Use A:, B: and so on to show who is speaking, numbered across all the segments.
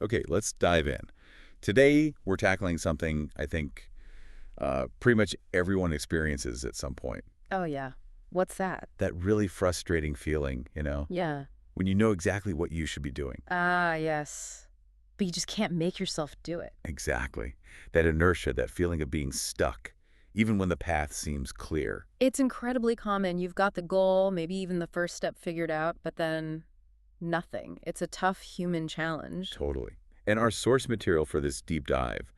A: Okay, let's dive in. Today, we're tackling something I think pretty much everyone experiences at some point.
B: Oh, yeah. What's that?
A: That really frustrating feeling,
B: Yeah.
A: when you know exactly what you should be doing.
B: Ah, yes. But you just can't make yourself do it.
A: Exactly. That inertia, that feeling of being stuck, even when the path seems clear.
B: It's incredibly common. You've got the goal, maybe even the first step figured out, but then nothing. It's a tough human challenge.
A: Totally. And our source material for this deep dive,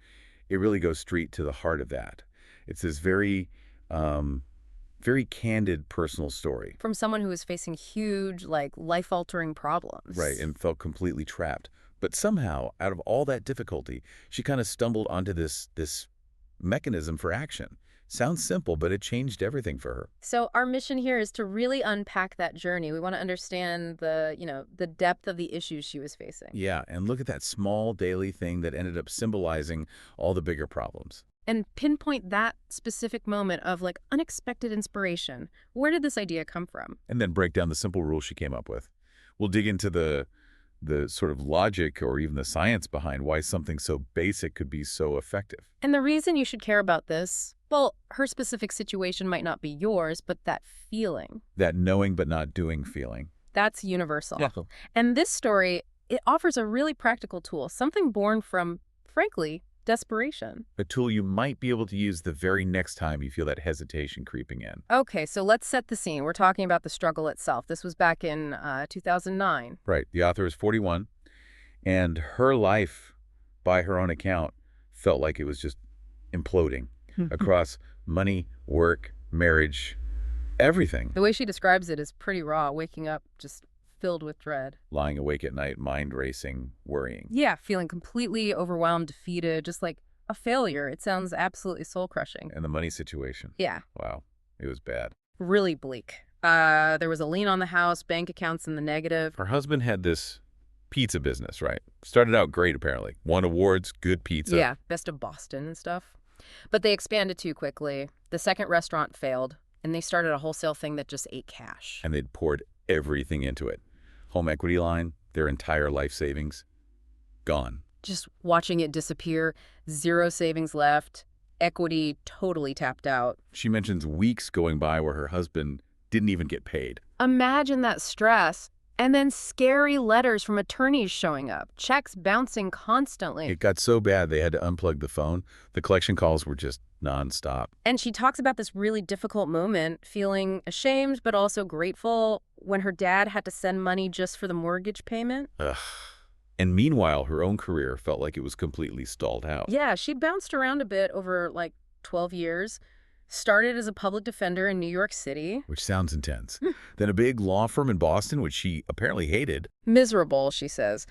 A: it really goes straight to the heart of that. It's this um, very candid personal story.
B: From someone who is facing huge, like, life-altering
A: Right,
B: problems.
A: and felt completely trapped. But somehow, out of all that difficulty, she kind of stumbled onto this mechanism for action. Sounds simple, but it changed everything for her.
B: So our mission here is to really unpack that journey. We want to understand the depth of the issues she was facing.
A: Yeah, and look at that small daily thing that ended up symbolizing all the bigger problems.
B: And pinpoint that specific moment of like unexpected inspiration. Where did this idea come from?
A: And then break down the simple rules she came up with. We'll dig into the sort of logic or even the science behind why something so basic could be so effective.
B: And the reason you should care about this, well, her specific situation might not be yours, but that feeling,
A: That knowing but not doing feeling.
B: that's universal.
A: Yeah.
B: And this story, it offers a really practical tool, something born from, frankly, desperation.
A: A tool you might be able to use the very next time you feel that hesitation creeping in.
B: Okay, so let's set the scene. We're talking about the struggle itself. This was back in 2009.
A: Right. The author is 41, and her life, by her own account, felt like it was just imploding across money, work, marriage, everything.
B: The way she describes it is pretty raw, waking up just filled with dread.
A: Lying awake at night, mind racing, worrying.
B: Yeah, feeling completely overwhelmed, defeated, just like a failure. It sounds absolutely soul-crushing.
A: And the money situation.
B: Yeah,
A: Wow. It was bad.
B: really bleak. There was a lien on the house, bank accounts in the negative.
A: Her husband had this pizza business, right? Started out great, apparently. Won awards, good pizza.
B: Yeah, best of Boston and stuff. But they expanded too quickly. The second restaurant failed, and they started a wholesale thing that just ate cash.
A: And they'd poured everything into it. Home equity line, their entire life savings, gone.
B: Just watching it disappear, zero savings left, equity totally tapped out.
A: She mentions weeks going by where her husband didn't even get paid.
B: Imagine that stress. And then scary letters from attorneys showing up, checks bouncing constantly.
A: It got so bad they had to unplug the phone. The collection calls were just nonstop.
B: And she talks about this really difficult moment, feeling ashamed but also grateful when her dad had to send money just for the mortgage payment.
A: Ugh. And meanwhile, her own career felt like it was completely stalled out.
B: Yeah, she'd bounced around a bit over like 12 years. Started as a public defender in New York City.
A: Which sounds intense. Then a big law firm in Boston, which she apparently hated.
B: Miserable, she says.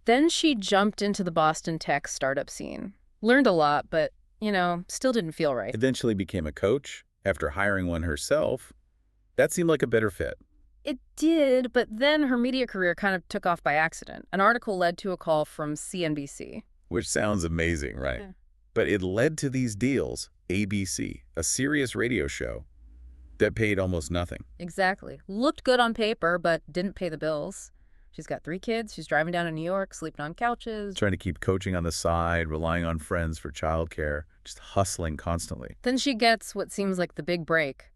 B: Then she jumped into the Boston tech startup scene. Learned a lot, but, still didn't feel right.
A: Eventually became a coach after hiring one herself. That seemed like a better fit.
B: It did, but then her media career kind of took off by accident. An article led to a call from CNBC.
A: Which sounds amazing, right?
B: Yeah.
A: But it led to these deals. ABC, a serious radio show that paid almost nothing.
B: Exactly. Looked good on paper, but didn't pay the bills. She's got 3 kids. She's driving down to New York, sleeping on couches.
A: Trying to keep coaching on the side, relying on friends for childcare, just hustling constantly.
B: Then she gets what seems like the big break,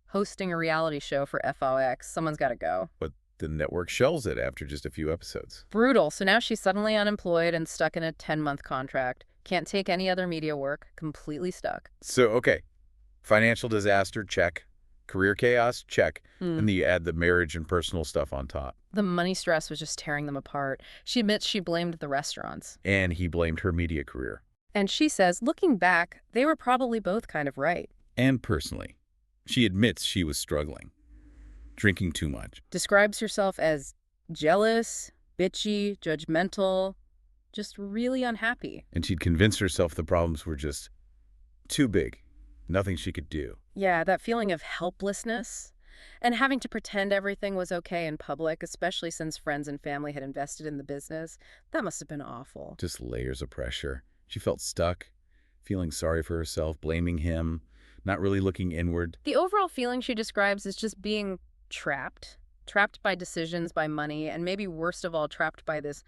B: hosting a reality show for FOX. Someone's got to go.
A: But the network shelves it after just a few episodes.
B: Brutal. So now she's suddenly unemployed and stuck in a 10-month contract. Can't take any other media work. Completely stuck.
A: So, okay, financial disaster, check. Career chaos, check. And then you add the marriage and personal stuff on top.
B: The money stress was just tearing them apart. She admits she blamed the restaurants.
A: And he blamed her media career.
B: And she says, looking back, they were probably both kind of right.
A: And personally, she admits she was struggling. Drinking too much.
B: Describes herself as jealous, bitchy, judgmental, just really unhappy.
A: And she'd convinced herself the problems were just too big. Nothing she could do.
B: Yeah, that feeling of helplessness and having to pretend everything was okay in public, especially since friends and family had invested in the business, that must have been awful.
A: Just layers of pressure. She felt stuck, feeling sorry for herself, blaming him, not really looking inward.
B: The overall feeling she describes is just being trapped, Trapped by decisions, by money, and maybe worst of all, trapped by this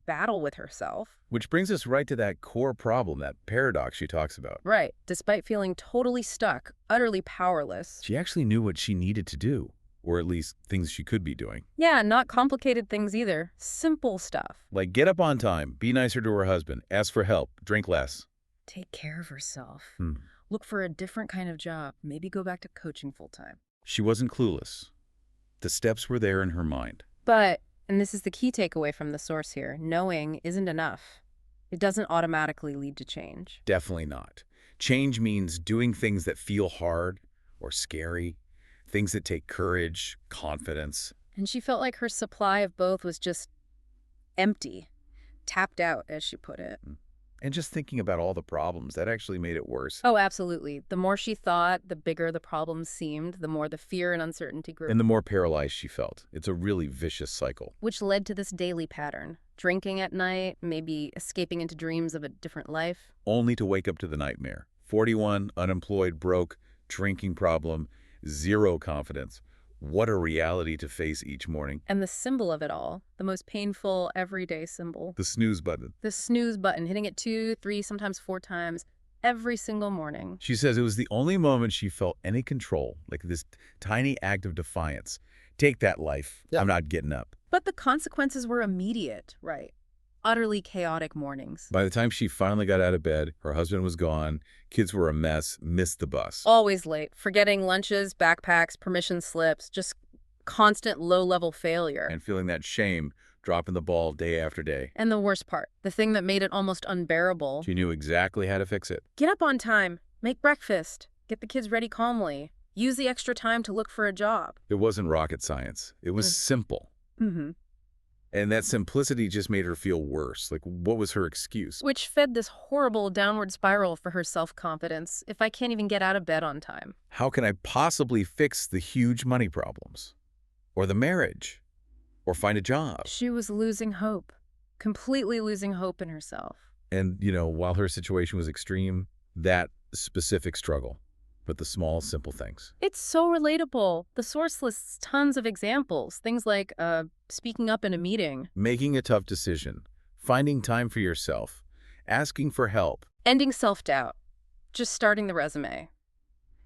B: battle with herself.
A: Which brings us right to that core problem, that paradox she talks about.
B: Right. Despite feeling totally stuck, utterly powerless.
A: She actually knew what she needed to do, or at least things she could be doing.
B: Yeah, not complicated things either. Simple stuff.
A: Like get up on time, be nicer to her husband, ask for help, drink less.
B: Take care of herself.
A: Hmm.
B: Look for a different kind of job. Maybe go back to coaching full time.
A: She wasn't clueless. The steps were there in her mind.
B: But, and this is the key takeaway from the source here, knowing isn't enough. It doesn't automatically lead to change.
A: Definitely not. Change means doing things that feel hard or scary, things that take courage, confidence.
B: And she felt like her supply of both was just empty, tapped out, as she put it.
A: And just thinking about all the problems, that actually made it worse.
B: Oh, absolutely. The more she thought, the bigger the problems seemed, the more the fear and uncertainty grew.
A: And the more paralyzed she felt. It's a really vicious cycle.
B: Which led to this daily pattern. Drinking at night, maybe escaping into dreams of a different life.
A: Only to wake up to the nightmare. 41, unemployed, broke, drinking problem, zero confidence. What a reality to face each morning.
B: And the symbol of it all, the most painful everyday symbol.
A: The snooze button.
B: The snooze button, hitting it 2, 3, sometimes 4 times every single morning.
A: She says it was the only moment she felt any control, like this tiny act of defiance. Take that life.
B: Yeah.
A: I'm not getting up.
B: But the consequences were immediate, right? Utterly chaotic mornings.
A: By the time she finally got out of bed, her husband was gone, kids were a mess, missed the bus.
B: Always late, forgetting lunches, backpacks, permission slips, just constant low-level failure.
A: And feeling that shame, dropping the ball day after day.
B: And the worst part, the thing that made it almost unbearable.
A: She knew exactly how to fix it.
B: Get up on time, make breakfast, get the kids ready calmly, use the extra time to look for a job.
A: It wasn't rocket science. It was simple.
B: Mm-hmm.
A: And that simplicity just made her feel worse. Like, what was her excuse?
B: Which fed this horrible downward spiral for her self-confidence. If I can't even get out of bed on time.
A: How can I possibly fix the huge money problems? Or the marriage? Or find a job?
B: She was losing hope. Completely losing hope in herself.
A: And, while her situation was extreme, that specific struggle. But the small, simple things.
B: It's so relatable. The source lists tons of examples. Things like speaking up in a meeting.
A: Making a tough decision. Finding time for yourself. Asking for help.
B: Ending self-doubt. Just starting the resume.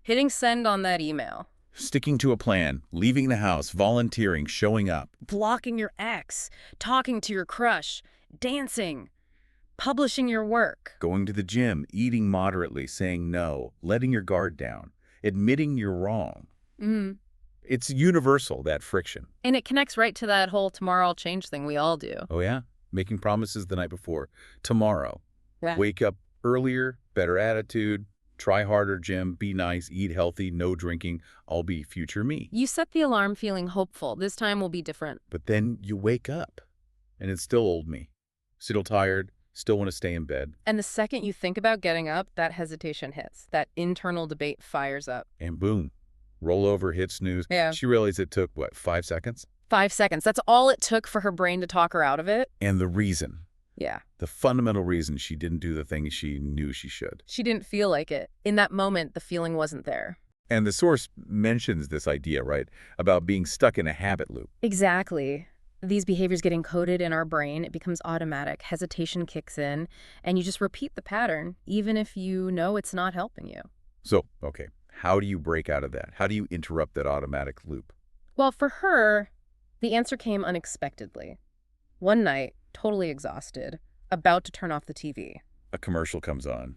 B: Hitting send on that email.
A: Sticking to a plan. Leaving the house. Volunteering. Showing up.
B: Blocking your ex. Talking to your crush. Dancing. Publishing your work.
A: Going to the gym. Eating moderately. Saying no. Letting your guard down. Admitting you're wrong.
B: Mm.
A: It's universal, that friction.
B: And it connects right to that whole tomorrow I'll change thing we all do.
A: Oh, yeah? Making promises the night before. Tomorrow.
B: Yeah.
A: Wake up earlier, better attitude, try harder, Jim, be nice, eat healthy, no drinking. I'll be future me.
B: You set the alarm feeling hopeful. This time will be different.
A: But then you wake up, and it's still old me. Still tired, still want to stay in bed.
B: And the second you think about getting up, that hesitation hits. That internal debate fires up.
A: And boom. Roll over, hit snooze.
B: Yeah.
A: She realized it took, 5 seconds?
B: 5 seconds. That's all it took for her brain to talk her out of it.
A: And the reason.
B: Yeah.
A: The fundamental reason she didn't do the thing she knew she should.
B: She didn't feel like it. In that moment, the feeling wasn't there.
A: And the source mentions this idea, right, about being stuck in a habit loop.
B: Exactly. These behaviors get encoded in our brain. It becomes automatic. Hesitation kicks in, and you just repeat the pattern, even if you know it's not helping you.
A: So, okay, how do you break out of that? How do you interrupt that automatic loop?
B: Well, for her, the answer came unexpectedly. One night, totally exhausted, about to turn off the TV.
A: A commercial comes on,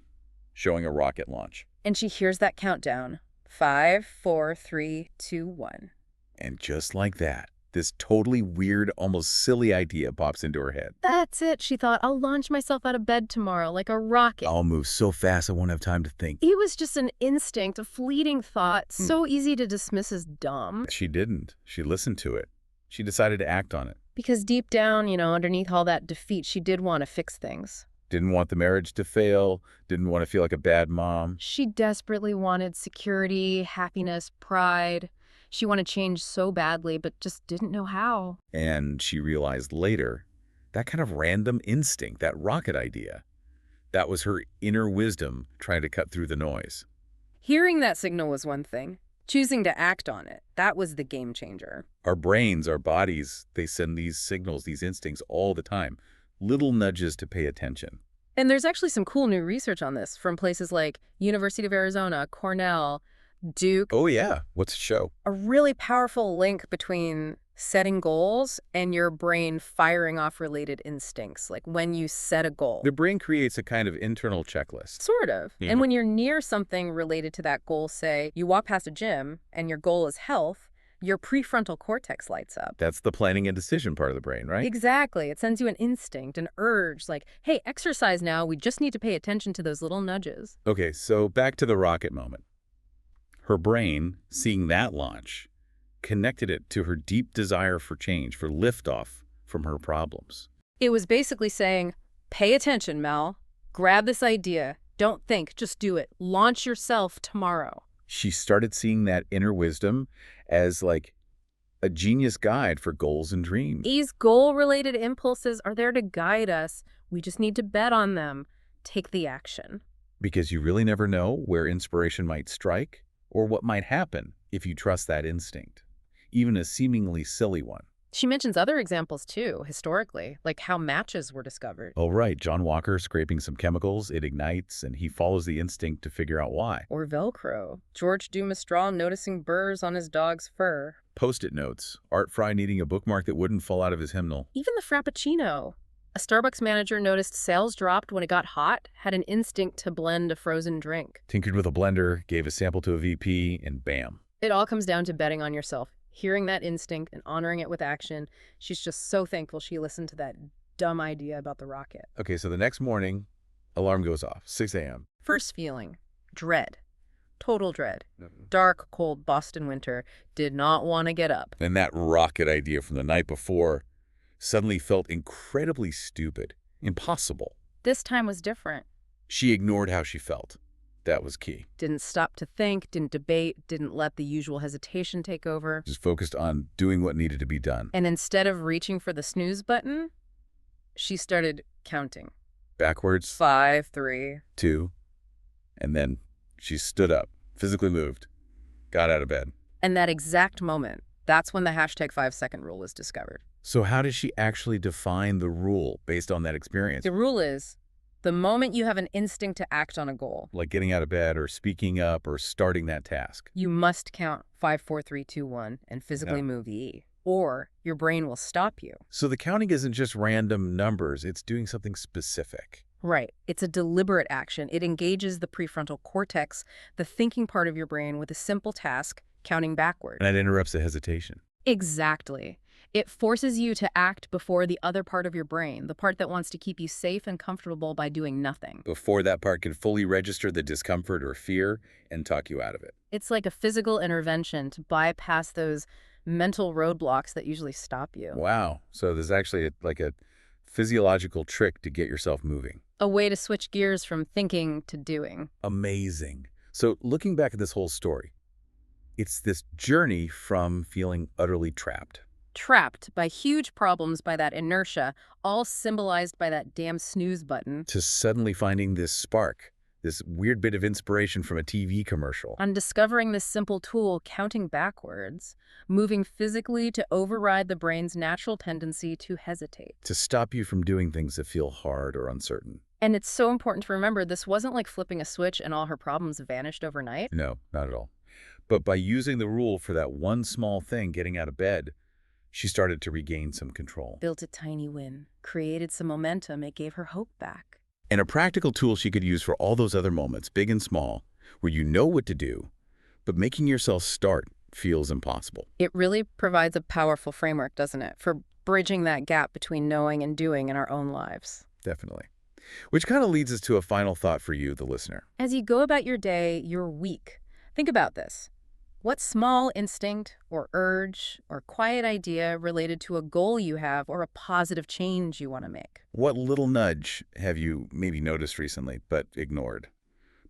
A: showing a rocket launch.
B: And she hears that countdown. 5, 4, 3, 2, 1.
A: And just like that, this totally weird, almost silly idea pops into her head.
B: That's it, she thought. I'll launch myself out of bed tomorrow like a rocket.
A: I'll move so fast I won't have time to think.
B: It was just an instinct, a fleeting thought, so easy to dismiss as dumb.
A: She didn't. She listened to it. She decided to act on it.
B: Because deep down, underneath all that defeat, she did want to fix things.
A: Didn't want the marriage to fail, didn't want to feel like a bad mom.
B: She desperately wanted security, happiness, pride. She wanted change so badly, but just didn't know how.
A: And she realized later, that kind of random instinct, that rocket idea, that was her inner wisdom trying to cut through the noise.
B: Hearing that signal was one thing. Choosing to act on it, that was the game changer.
A: Our brains, our bodies, they send these signals, these instincts all the time. Little nudges to pay attention.
B: And there's actually some cool new research on this from places like University of Arizona, Cornell, Duke.
A: Oh, yeah. What's it show?
B: A really powerful link between setting goals and your brain firing off related instincts, like when you set a goal.
A: The brain creates a kind of internal checklist.
B: Sort of.
A: Yeah.
B: And when you're near something related to that goal, say you walk past a gym and your goal is health, your prefrontal cortex lights up.
A: That's the planning and decision part of the brain, right?
B: Exactly. It sends you an instinct, an urge, like, hey, exercise now. We just need to pay attention to those little nudges.
A: Okay, so back to the rocket moment. Her brain, seeing that launch, connected it to her deep desire for change, for liftoff from her problems.
B: It was basically saying, pay attention, Mel. Grab this idea. Don't think, just do it. Launch yourself tomorrow.
A: She started seeing that inner wisdom as like a genius guide for goals and dreams.
B: These goal-related impulses are there to guide us. We just need to bet on them. Take the action.
A: Because you really never know where inspiration might strike or what might happen if you trust that instinct, even a seemingly silly one.
B: She mentions other examples too, historically, like how matches were discovered.
A: Oh, right. John Walker scraping some chemicals, it ignites, and he follows the instinct to figure out why.
B: Or Velcro. George Dumas Straw noticing burrs on his dog's fur.
A: Post-it notes. Art Fry needing a bookmark that wouldn't fall out of his hymnal.
B: Even the Frappuccino. A Starbucks manager noticed sales dropped when it got hot, had an instinct to blend a frozen drink.
A: Tinkered with a blender, gave a sample to a VP, and bam.
B: It all comes down to betting on yourself, hearing that instinct and honoring it with action. She's just so thankful she listened to that dumb idea about the rocket.
A: Okay, so the next morning, alarm goes off, 6 a.m.
B: First feeling, dread. Total dread. Dark, cold Boston winter. Did not want to get up.
A: And that rocket idea from the night before suddenly felt incredibly stupid, impossible.
B: This time was different.
A: She ignored how she felt. That was key.
B: Didn't stop to think, didn't debate, didn't let the usual hesitation take over.
A: Just focused on doing what needed to be done.
B: And instead of reaching for the snooze button, she started counting.
A: Backwards.
B: 5, 3.
A: 2. And then she stood up, physically moved, got out of bed.
B: And that exact moment, that's when the hashtag 5-second rule was discovered.
A: So how does she actually define the rule based on that experience?
B: The rule is, the moment you have an instinct to act on a goal,
A: like getting out of bed or speaking up or starting that task,
B: you must count 5, 4, 3, 2, 1 and physically move E, or your brain will stop you.
A: So the counting isn't just random numbers, it's doing something specific.
B: Right. It's a deliberate action. It engages the prefrontal cortex, the thinking part of your brain, with a simple task, counting backward.
A: And that interrupts the hesitation.
B: Exactly. It forces you to act before the other part of your brain, the part that wants to keep you safe and comfortable by doing nothing.
A: Before that part can fully register the discomfort or fear and talk you out of it.
B: It's like a physical intervention to bypass those mental roadblocks that usually stop you.
A: Wow. So there's actually like a physiological trick to get yourself moving.
B: A way to switch gears from thinking to doing.
A: Amazing. So looking back at this whole story, it's this journey from feeling utterly trapped.
B: Trapped by huge problems, by that inertia, all symbolized by that damn snooze button.
A: To suddenly finding this spark, this weird bit of inspiration from a TV commercial.
B: On discovering this simple tool, counting backwards, moving physically to override the brain's natural tendency to hesitate.
A: To stop you from doing things that feel hard or uncertain.
B: And it's so important to remember, this wasn't like flipping a switch and all her problems vanished overnight.
A: No, not at all. But by using the rule for that one small thing, getting out of bed, she started to regain some control.
B: Built a tiny win, created some momentum, it gave her hope back.
A: And a practical tool she could use for all those other moments, big and small, where you know what to do, but making yourself start feels impossible.
B: It really provides a powerful framework, doesn't it, for bridging that gap between knowing and doing in our own lives.
A: Definitely. Which kind of leads us to a final thought for you, the listener.
B: As you go about your day, your week, think about this. What small instinct or urge or quiet idea related to a goal you have or a positive change you want to make?
A: What little nudge have you maybe noticed recently but ignored?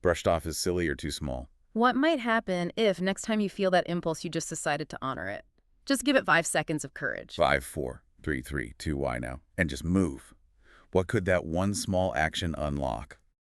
A: Brushed off as silly or too small?
B: What might happen if next time you feel that impulse, you just decided to honor it? Just give it 5 seconds of courage.
A: 5, 4, 3, 3, 2, Y now. And just move. What could that one small action unlock?